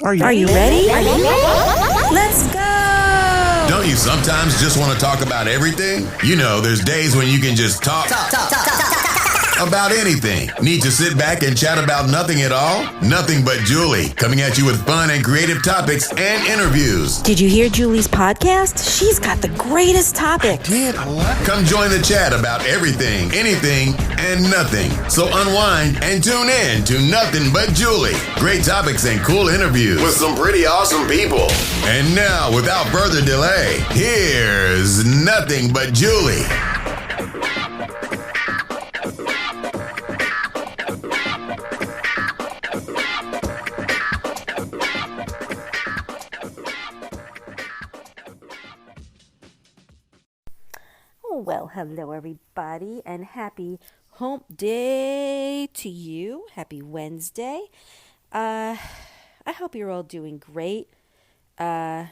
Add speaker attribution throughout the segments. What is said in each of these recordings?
Speaker 1: Are you ready? Let's go!
Speaker 2: Don't you sometimes just want to talk about everything? You know, there's days when you can just talk about anything. Need to sit back and chat about nothing at all? Nothing but Julie, coming at you with fun and creative topics and interviews.
Speaker 1: Did you hear Julie's podcast? She's got the greatest topics.
Speaker 2: Come join the chat about everything, anything, and nothing. So unwind and tune in to Nothing But Julie. Great topics and cool interviews with some pretty awesome people. And now, without further delay, here's Nothing But Julie.
Speaker 1: Well, hello everybody, and happy hump day to you. Happy Wednesday. I hope you're all doing great. You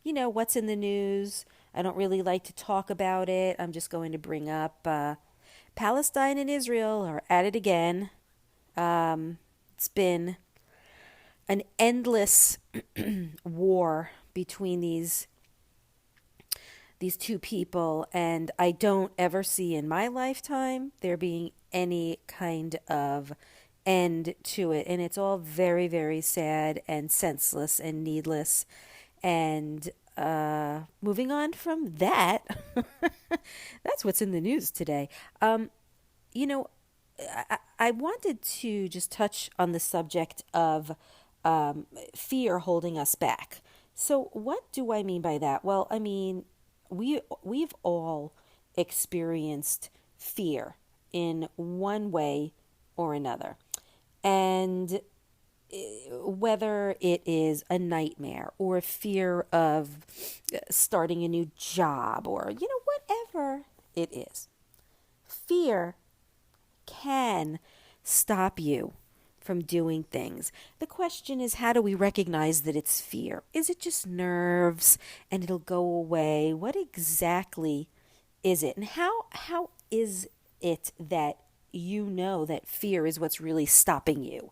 Speaker 1: know, what's in the news? I don't really like to talk about it. I'm just going to bring up Palestine and Israel are at it again. It's been an endless war between these two people, and I don't ever see in my lifetime there being any kind of end to it. And it's all very, very sad and senseless and needless. And moving on from that, that's what's in the news today. You know, I wanted to just touch on the subject of fear holding us back. So what do I mean by that? Well, I mean, we've all experienced fear in one way or another. And whether it is a nightmare or a fear of starting a new job or, you know, whatever it is, fear can stop you from doing things. The question is, how do we recognize that it's fear? Is it just nerves and it'll go away? What exactly is it? And how is it that you know that fear is what's really stopping you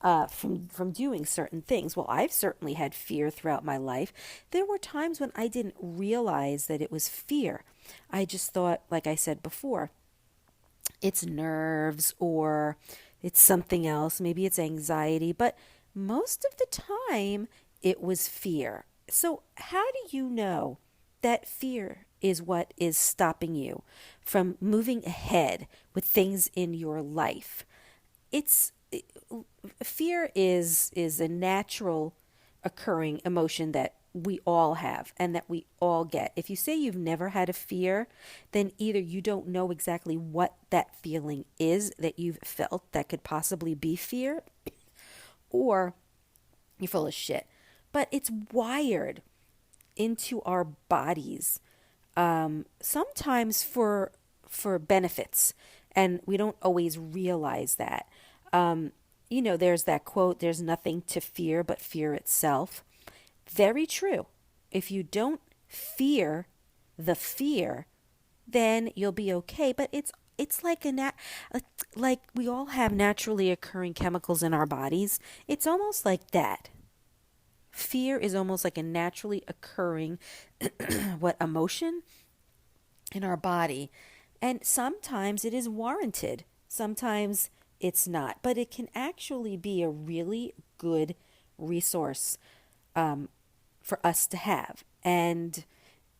Speaker 1: from doing certain things? Well, I've certainly had fear throughout my life. There were times when I didn't realize that it was fear. I just thought, like I said before, it's nerves or it's something else. Maybe it's anxiety, but most of the time it was fear. So how do you know that fear is what is stopping you from moving ahead with things in your life? Fear is a natural occurring emotion that we all have and that we all get. If you say you've never had a fear, then either you don't know exactly what that feeling is that you've felt that could possibly be fear, or you're full of shit. But it's wired into our bodies, sometimes for benefits, and we don't always realize that. You know, there's that quote, there's nothing to fear but fear itself. Very true. If you don't fear the fear, then you'll be okay. But it's like like we all have naturally occurring chemicals in our bodies. It's almost like that. Fear is almost like a naturally occurring emotion in our body. And sometimes it is warranted. Sometimes it's not. But it can actually be a really good resource for us to have. And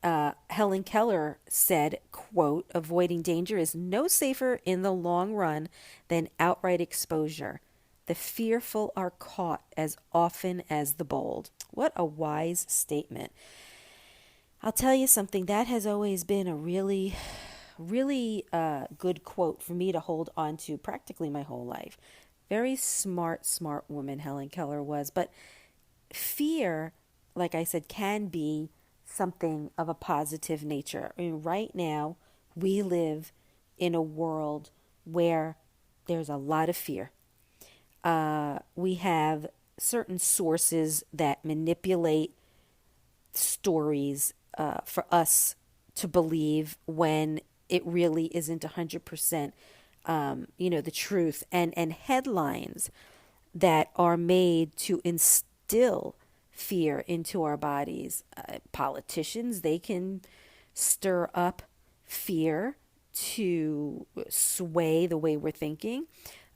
Speaker 1: Helen Keller said, quote, "Avoiding danger is no safer in the long run than outright exposure. The fearful are caught as often as the bold." What a wise statement. I'll tell you something, that has always been a really, really good quote for me to hold on to practically my whole life. Very smart woman Helen Keller was. But fear, like I said, can be something of a positive nature. I mean, right now, we live in a world where there's a lot of fear. We have certain sources that manipulate stories for us to believe when it really isn't 100%, the truth, and headlines that are made to instill fear into our bodies. Politicians, they can stir up fear to sway the way we're thinking.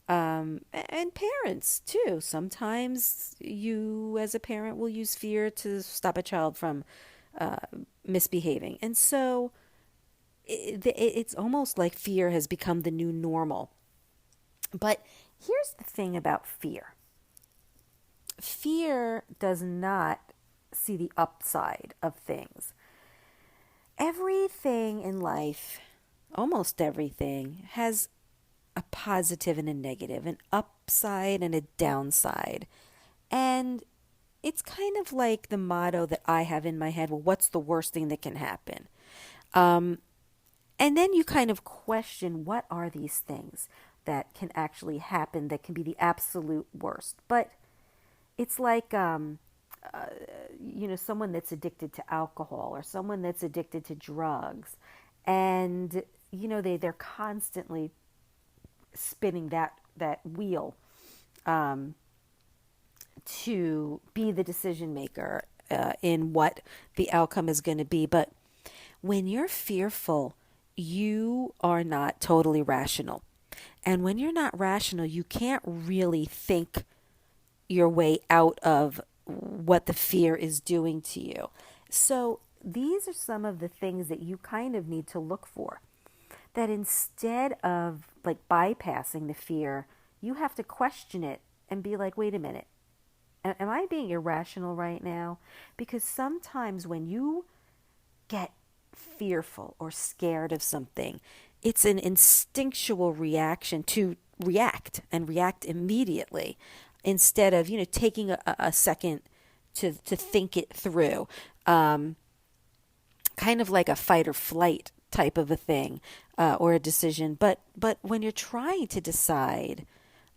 Speaker 1: And parents too. Sometimes you, as a parent, will use fear to stop a child from misbehaving. And so it's almost like fear has become the new normal. But here's the thing about fear. Fear does not see the upside of things. Everything in life, almost everything, has a positive and a negative, an upside and a downside. And it's kind of like the motto that I have in my head, well, what's the worst thing that can happen? And then you kind of question, what are these things that can actually happen that can be the absolute worst? But it's like, someone that's addicted to alcohol or someone that's addicted to drugs. And, they're constantly spinning that wheel to be the decision maker in what the outcome is going to be. But when you're fearful, you are not totally rational. And when you're not rational, you can't really think your way out of what the fear is doing to you. So these are some of the things that you kind of need to look for. That instead of like bypassing the fear, you have to question it and be like, wait a minute, am I being irrational right now? Because sometimes when you get fearful or scared of something, it's an instinctual reaction to react and react immediately instead of, taking a second to think it through. Kind of like a fight or flight type of a thing or a decision. But when you're trying to decide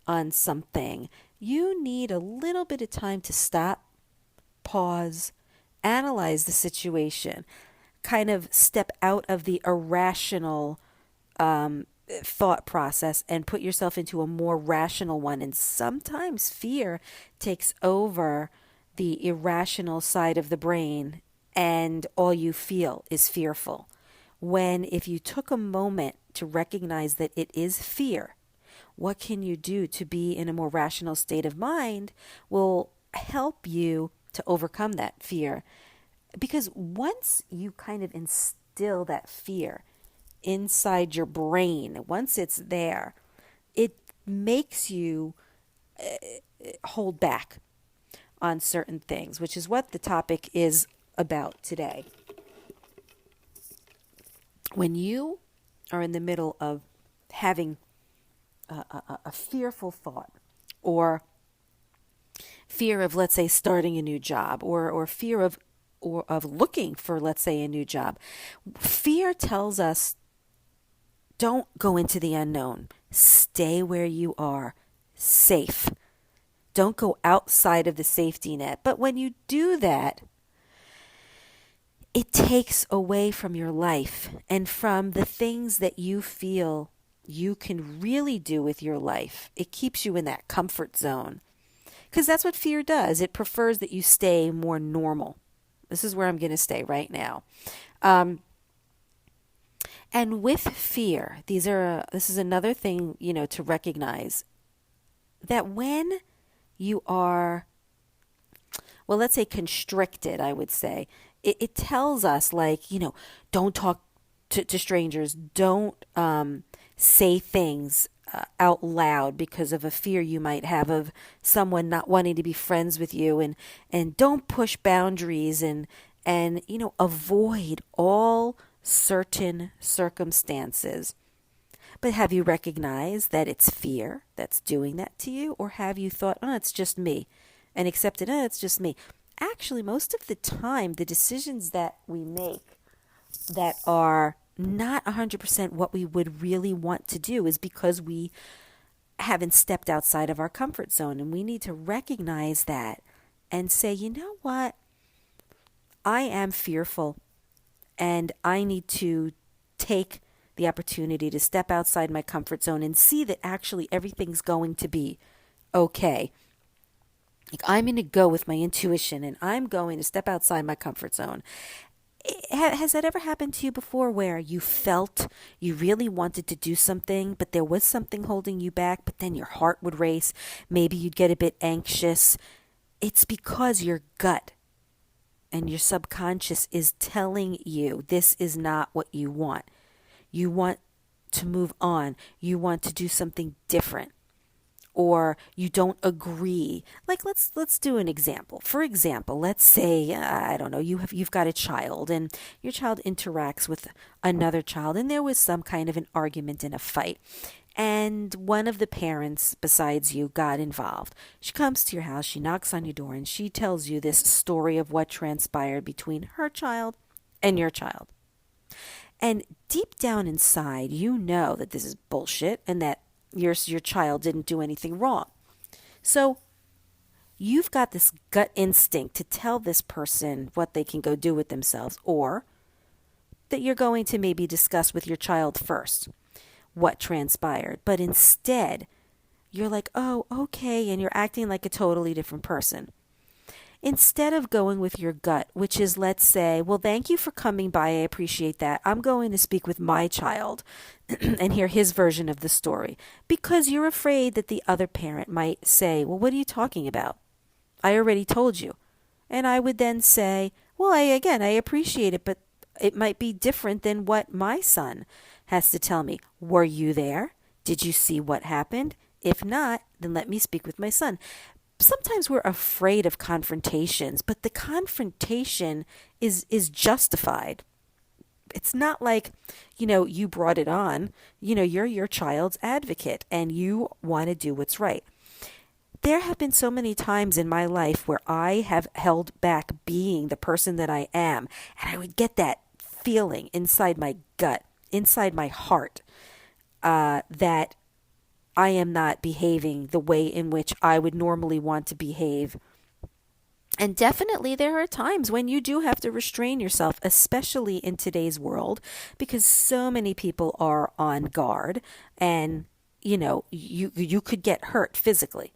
Speaker 1: on something, you need a little bit of time to stop, pause, analyze the situation, kind of step out of the irrational thought process and put yourself into a more rational one. And sometimes fear takes over the irrational side of the brain and all you feel is fearful. When if you took a moment to recognize that it is fear, what can you do to be in a more rational state of mind will help you to overcome that fear. Because once you kind of instill that fear inside your brain, once it's there, it makes you hold back on certain things, which is what the topic is about today. When you are in the middle of having a fearful thought or fear of, let's say, starting a new job or fear of looking for, let's say, a new job, fear tells us don't go into the unknown. Stay where you are, safe. Don't go outside of the safety net. But when you do that, it takes away from your life and from the things that you feel you can really do with your life. It keeps you in that comfort zone. Because that's what fear does. It prefers that you stay more normal. This is where I'm going to stay right now. And with fear, this is another thing, to recognize that when you are, well, let's say constricted, I would say, it tells us don't talk to strangers. Don't say things out loud because of a fear you might have of someone not wanting to be friends with you, and don't push boundaries and avoid all certain circumstances. But have you recognized that it's fear that's doing that to you? Or have you thought, it's just me, and accepted, it's just me? Actually, most of the time, the decisions that we make that are not 100% what we would really want to do is because we haven't stepped outside of our comfort zone. And we need to recognize that and say, you know what? I am fearful, and I need to take the opportunity to step outside my comfort zone and see that actually everything's going to be okay. Like, I'm going to go with my intuition and I'm going to step outside my comfort zone. Has that ever happened to you before where you felt you really wanted to do something, but there was something holding you back, but then your heart would race? Maybe you'd get a bit anxious. It's because your gut and your subconscious is telling you this is not what you want. You want to move on. You want to do something different. Or you don't agree. Like, let's do an example. For example, let's say I don't know, you've got a child and your child interacts with another child and there was some kind of an argument and a fight. And one of the parents besides you got involved. She comes to your house, she knocks on your door, and she tells you this story of what transpired between her child and your child. And deep down inside, you know that this is bullshit and that your child didn't do anything wrong. So you've got this gut instinct to tell this person what they can go do with themselves, or that you're going to maybe discuss with your child first what transpired. But instead, you're like, oh, okay, and you're acting like a totally different person. Instead of going with your gut, which is, let's say, well, thank you for coming by. I appreciate that. I'm going to speak with my child and hear his version of the story, because you're afraid that the other parent might say, well, what are you talking about? I already told you. And I would then say, well, I appreciate it, but it might be different than what my son has to tell me. Were you there? Did you see what happened? If not, then let me speak with my son. Sometimes we're afraid of confrontations, but the confrontation is justified. It's not like, you brought it on. You're your child's advocate and you want to do what's right. There have been so many times in my life where I have held back being the person that I am, and I would get that feeling inside my gut, inside my heart, that I am not behaving the way in which I would normally want to behave. And definitely there are times when you do have to restrain yourself, especially in today's world, because so many people are on guard and, you could get hurt physically.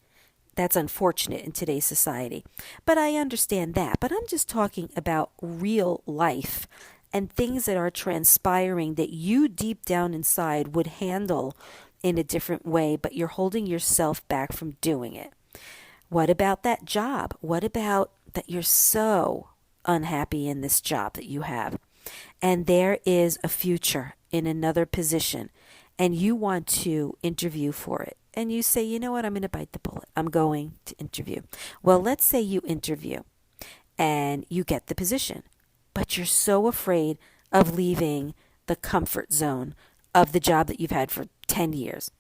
Speaker 1: That's unfortunate in today's society. But I understand that. But I'm just talking about real life and things that are transpiring that you deep down inside would handle in a different way, but you're holding yourself back from doing it. What about that job? What about that you're so unhappy in this job that you have, and there is a future in another position, and you want to interview for it, and you say, you know what, I'm going to bite the bullet. I'm going to interview. Well, let's say you interview and you get the position, but you're so afraid of leaving the comfort zone of the job that you've had for 10 years.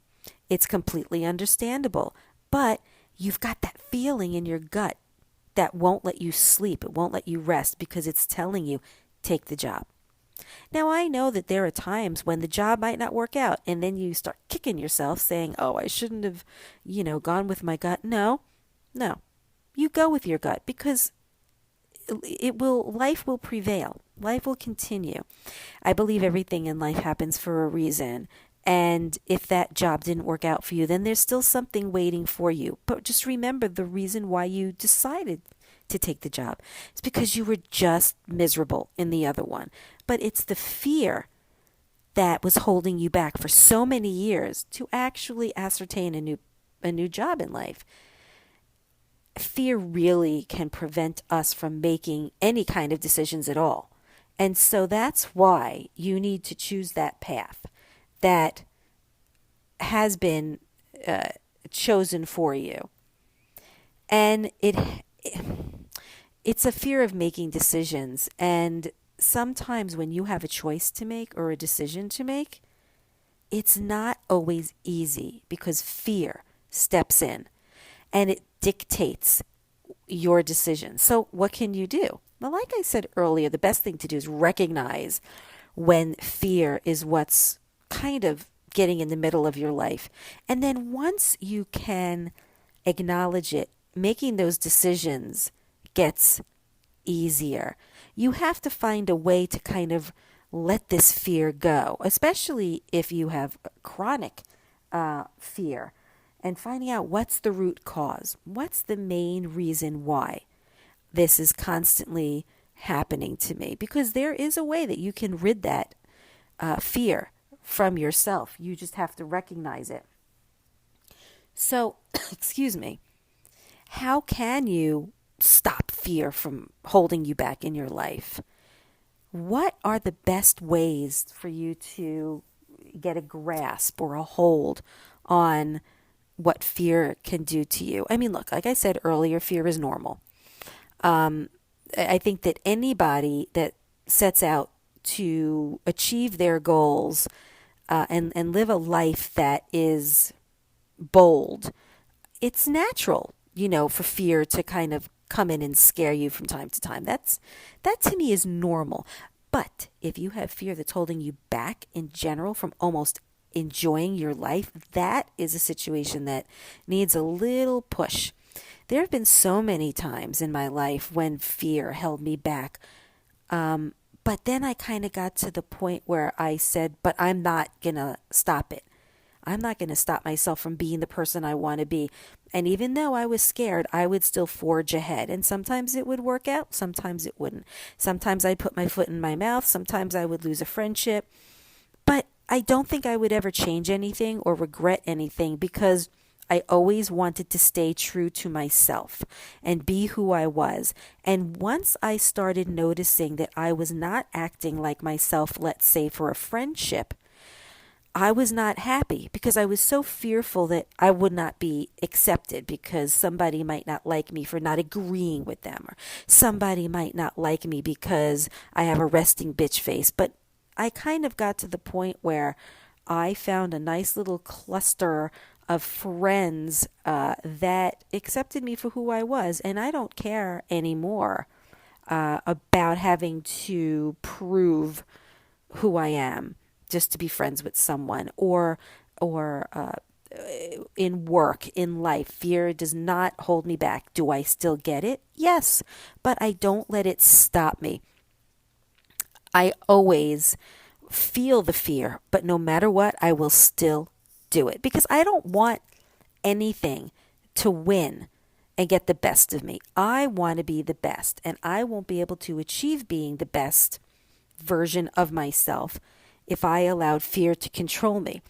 Speaker 1: It's completely understandable, but you've got that feeling in your gut that won't let you sleep. It won't let you rest because it's telling you, take the job. Now, I know that there are times when the job might not work out, and then you start kicking yourself saying, oh, I shouldn't have, gone with my gut. No. You go with your gut, because life will prevail. Life will continue. I believe everything in life happens for a reason. And if that job didn't work out for you, then there's still something waiting for you. But just remember, the reason why you decided to take the job is because you were just miserable in the other one. But it's the fear that was holding you back for so many years to actually ascertain a new job in life. Fear really can prevent us from making any kind of decisions at all. And so that's why you need to choose that path that has been chosen for you. And it's a fear of making decisions. And sometimes when you have a choice to make or a decision to make, it's not always easy because fear steps in and it dictates your decision. So what can you do? Well, like I said earlier, the best thing to do is recognize when fear is what's kind of getting in the middle of your life. And then once you can acknowledge it, making those decisions gets easier. You have to find a way to kind of let this fear go, especially if you have chronic fear. and finding out what's the root cause. What's the main reason why this is constantly happening to me? Because there is a way that you can rid that fear from yourself. You just have to recognize it. So, excuse me, how can you stop fear from holding you back in your life? What are the best ways for you to get a grasp or a hold on what fear can do to you? I mean, look, like I said earlier, fear is normal. I think that anybody that sets out to achieve their goals and live a life that is bold, it's natural, for fear to kind of come in and scare you from time to time. That to me is normal. But if you have fear that's holding you back in general from almost enjoying your life, that is a situation that needs a little push. There have been so many times in my life when fear held me back. But then I kind of got to the point where I said, but I'm not going to stop it. I'm not going to stop myself from being the person I want to be. And even though I was scared, I would still forge ahead. And sometimes it would work out, sometimes it wouldn't. Sometimes I'd put my foot in my mouth, sometimes I would lose a friendship. But I don't think I would ever change anything or regret anything, because I always wanted to stay true to myself and be who I was. And once I started noticing that I was not acting like myself, let's say for a friendship, I was not happy, because I was so fearful that I would not be accepted because somebody might not like me for not agreeing with them, or somebody might not like me because I have a resting bitch face. But I kind of got to the point where I found a nice little cluster of friends that accepted me for who I was, and I don't care anymore about having to prove who I am just to be friends with someone, or in work, in life. Fear does not hold me back. Do I still get it? Yes, but I don't let it stop me. I always feel the fear, but no matter what, I will still do it, because I don't want anything to win and get the best of me. I want to be the best, and I won't be able to achieve being the best version of myself if I allowed fear to control me.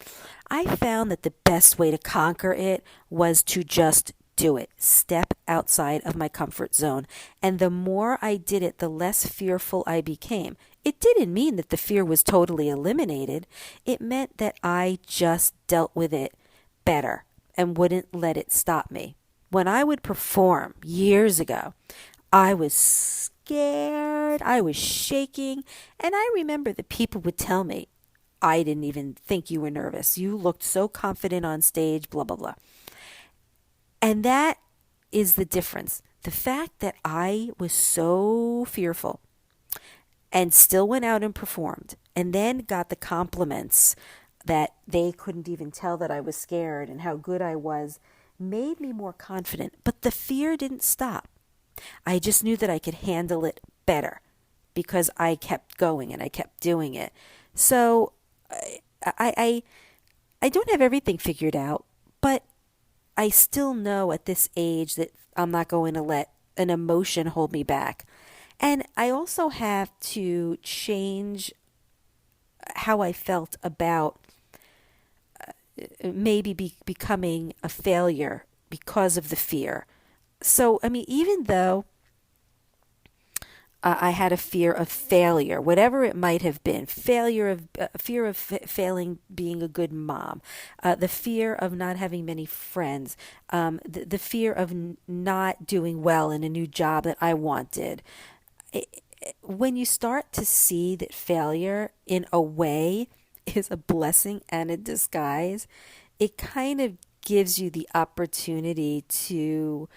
Speaker 1: I found that the best way to conquer it was to just do it. Step outside of my comfort zone. And the more I did it, the less fearful I became. It didn't mean that the fear was totally eliminated. It meant that I just dealt with it better and wouldn't let it stop me. When I would perform years ago, I was scared, I was shaking, and I remember the people would tell me, I didn't even think you were nervous. You looked so confident on stage, blah, blah, blah. And that is the difference. The fact that I was so fearful and still went out and performed, and then got the compliments that they couldn't even tell that I was scared and how good I was, made me more confident. But the fear didn't stop. I just knew that I could handle it better because I kept going and I kept doing it. So I don't have everything figured out, but I still know at this age that I'm not going to let an emotion hold me back. And I also have to change how I felt about maybe becoming a failure because of the fear. So, I mean, even though I had a fear of failure, whatever it might have been, fear of failing being a good mom, the fear of not having many friends, the fear of not doing well in a new job that I wanted. When you start to see that failure in a way is a blessing and a disguise, it kind of gives you the opportunity to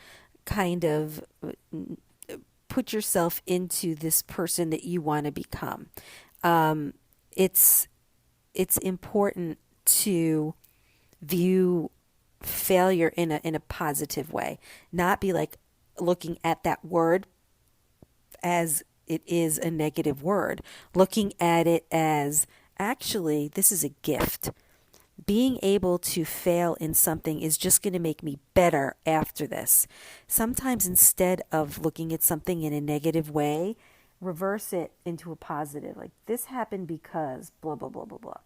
Speaker 1: kind of put yourself into this person that you want to become. It's important to view failure in a positive way, not be like looking at that word as it is a negative word, looking at it as actually this is a gift. Being able to fail in something is just going to make me better after this. Sometimes instead of looking at something in a negative way, reverse it into a positive. Like, this happened because blah, blah, blah, blah, blah.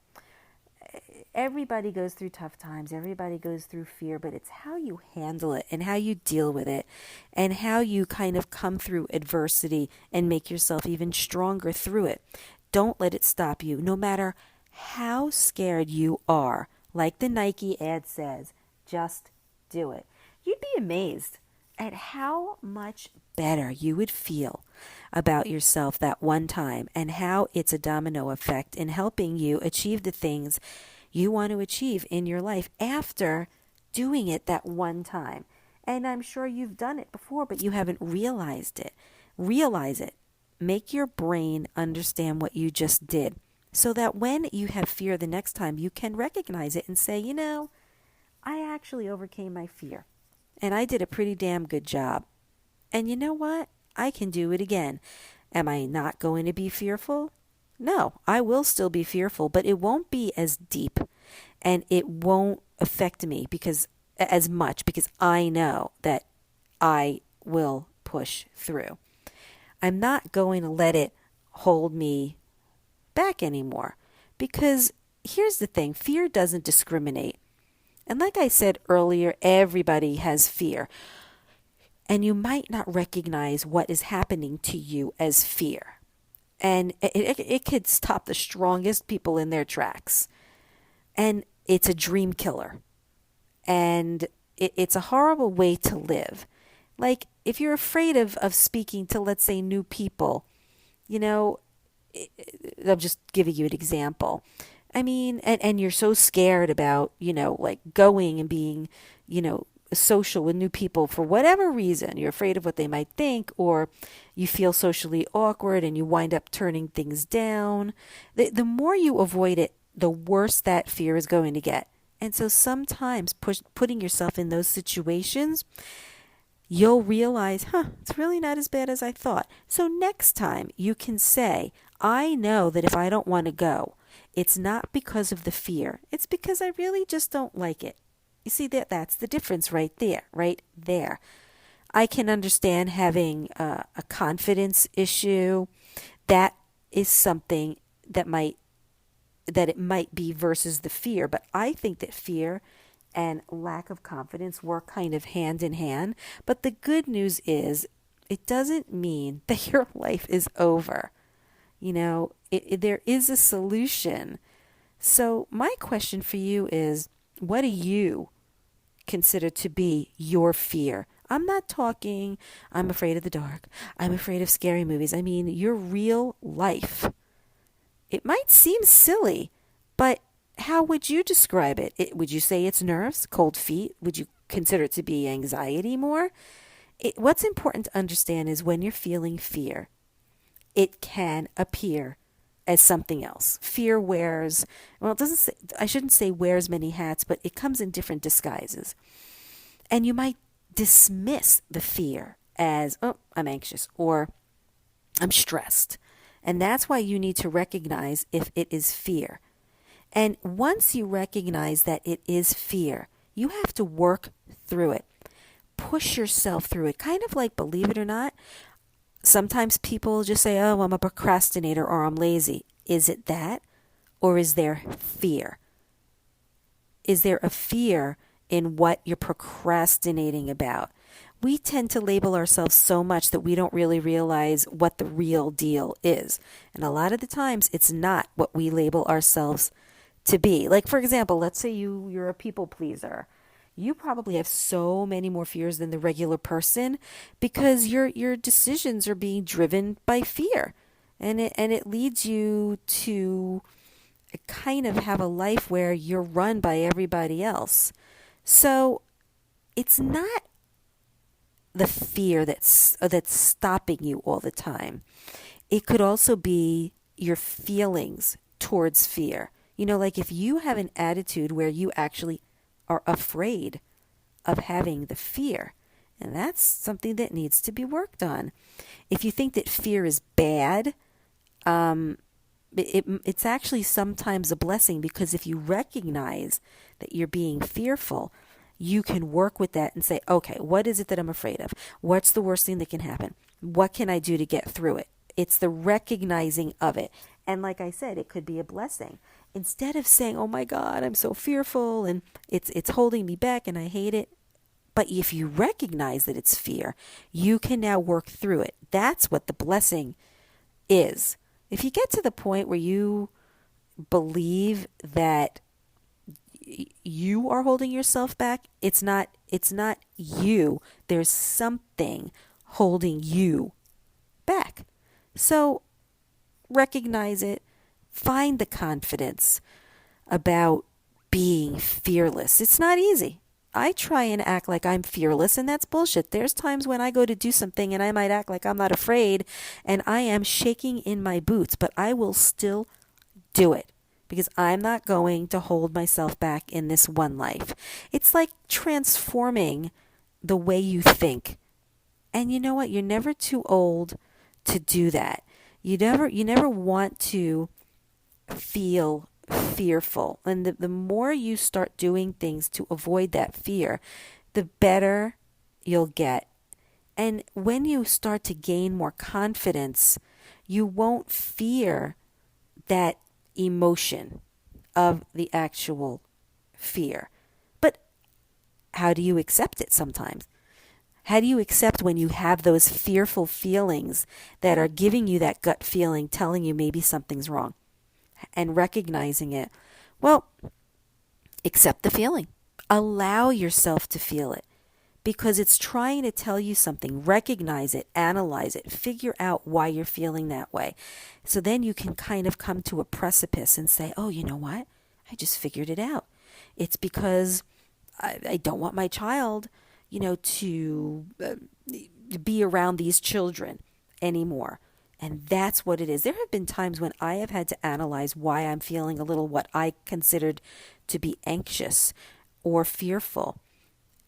Speaker 1: Everybody goes through tough times. Everybody goes through fear, but it's how you handle it and how you deal with it and how you kind of come through adversity and make yourself even stronger through it. Don't let it stop you, no matter how scared you are. Like the Nike ad says, just do it. You'd be amazed at how much better you would feel about yourself that one time, and how it's a domino effect in helping you achieve the things you want to achieve in your life after doing it that one time. And I'm sure you've done it before, but you haven't realized it. Realize it. Make your brain understand what you just did, so that when you have fear the next time, you can recognize it and say, you know, I actually overcame my fear, and I did a pretty damn good job. And you know what? I can do it again. Am I not going to be fearful? No, I will still be fearful, but it won't be as deep, and it won't affect me as much, because I know that I will push through. I'm not going to let it hold me back anymore, because here's the thing, fear doesn't discriminate. And like I said earlier, everybody has fear. And you might not recognize what is happening to you as fear. And it could stop the strongest people in their tracks. And it's a dream killer. And it's a horrible way to live. Like, if you're afraid of speaking to, let's say, new people, you know, I'm just giving you an example. I mean, and you're so scared about, you know, like going and being, you know, social with new people for whatever reason. You're afraid of what they might think, or you feel socially awkward and you wind up turning things down. The more you avoid it, the worse that fear is going to get. And so sometimes putting yourself in those situations, you'll realize, it's really not as bad as I thought. So next time you can say, I know that if I don't want to go, it's not because of the fear. It's because I really just don't like it. You see, that's the difference right there. I can understand having a confidence issue. That is something that it might be versus the fear. But I think that fear and lack of confidence work kind of hand in hand. But the good news is, it doesn't mean that your life is over. You know, there is a solution. So my question for you is, what do you consider to be your fear? I'm not talking, I'm afraid of the dark, I'm afraid of scary movies. I mean, your real life. It might seem silly, but how would you describe it? Would you say it's nerves, cold feet? Would you consider it to be anxiety more? What's important to understand is, when you're feeling fear, it can appear as something else. Fear wears, well, I shouldn't say wears many hats, but it comes in different disguises. And you might dismiss the fear as, I'm anxious, or I'm stressed. And that's why you need to recognize if it is fear. And once you recognize that it is fear, you have to work through it. Push yourself through it. Kind of like, believe it or not, sometimes people just say, I'm a procrastinator, or I'm lazy. Is it that? Or is there fear? Is there a fear in what you're procrastinating about? We tend to label ourselves so much that we don't really realize what the real deal is. And a lot of the times, it's not what we label ourselves to be. Like, for example, let's say you're a people pleaser. You probably have so many more fears than the regular person, because your decisions are being driven by fear. And it leads you to kind of have a life where you're run by everybody else. So it's not the fear that's stopping you all the time. It could also be your feelings towards fear. You know, like if you have an attitude where you actually are afraid of having the fear, and that's something that needs to be worked on. If you think that fear is bad, it's actually sometimes a blessing, because if you recognize that you're being fearful, you can work with that and say, okay, what is it that I'm afraid of? What's the worst thing that can happen? What can I do to get through it? It's the recognizing of it. And like I said, it could be a blessing. Instead of saying, oh my God, I'm so fearful and it's holding me back and I hate it. But if you recognize that it's fear, you can now work through it. That's what the blessing is. If you get to the point where you believe that you are holding yourself back, it's not you. There's something holding you back. So recognize it. Find the confidence about being fearless. It's not easy. I try and act like I'm fearless, and that's bullshit. There's times when I go to do something and I might act like I'm not afraid, and I am shaking in my boots, but I will still do it because I'm not going to hold myself back in this one life. It's like transforming the way you think. And you know what? You're never too old to do that. You never want to feel fearful. And the more you start doing things to avoid that fear, the better you'll get. And when you start to gain more confidence, you won't fear that emotion of the actual fear. But how do you accept it sometimes? How do you accept when you have those fearful feelings that are giving you that gut feeling, telling you maybe something's wrong? And recognizing it. Well, accept the feeling. Allow yourself to feel it because it's trying to tell you something. Recognize it, analyze it, figure out why you're feeling that way. So then you can kind of come to a precipice and say, oh, you know what? I just figured it out. It's because I don't want my child, to be around these children anymore. And that's what it is. There have been times when I have had to analyze why I'm feeling a little what I considered to be anxious or fearful.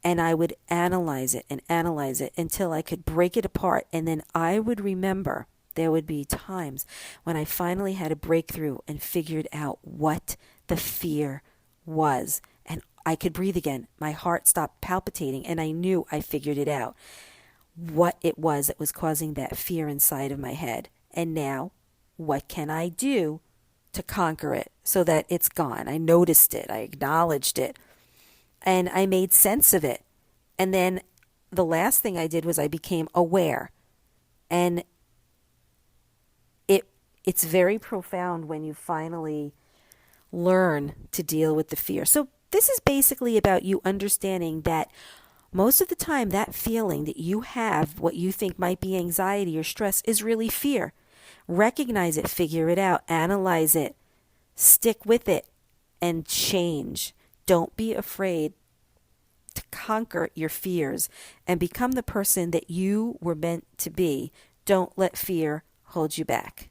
Speaker 1: And I would analyze it until I could break it apart. And then I would remember there would be times when I finally had a breakthrough and figured out what the fear was. And I could breathe again. My heart stopped palpitating and I knew I figured it out. What it was that was causing that fear inside of my head. And now, what can I do to conquer it so that it's gone? I noticed it. I acknowledged it. And I made sense of it. And then the last thing I did was I became aware. And it's very profound when you finally learn to deal with the fear. So this is basically about you understanding that most of the time, that feeling that you have, what you think might be anxiety or stress, is really fear. Recognize it, figure it out, analyze it, stick with it, and change. Don't be afraid to conquer your fears and become the person that you were meant to be. Don't let fear hold you back.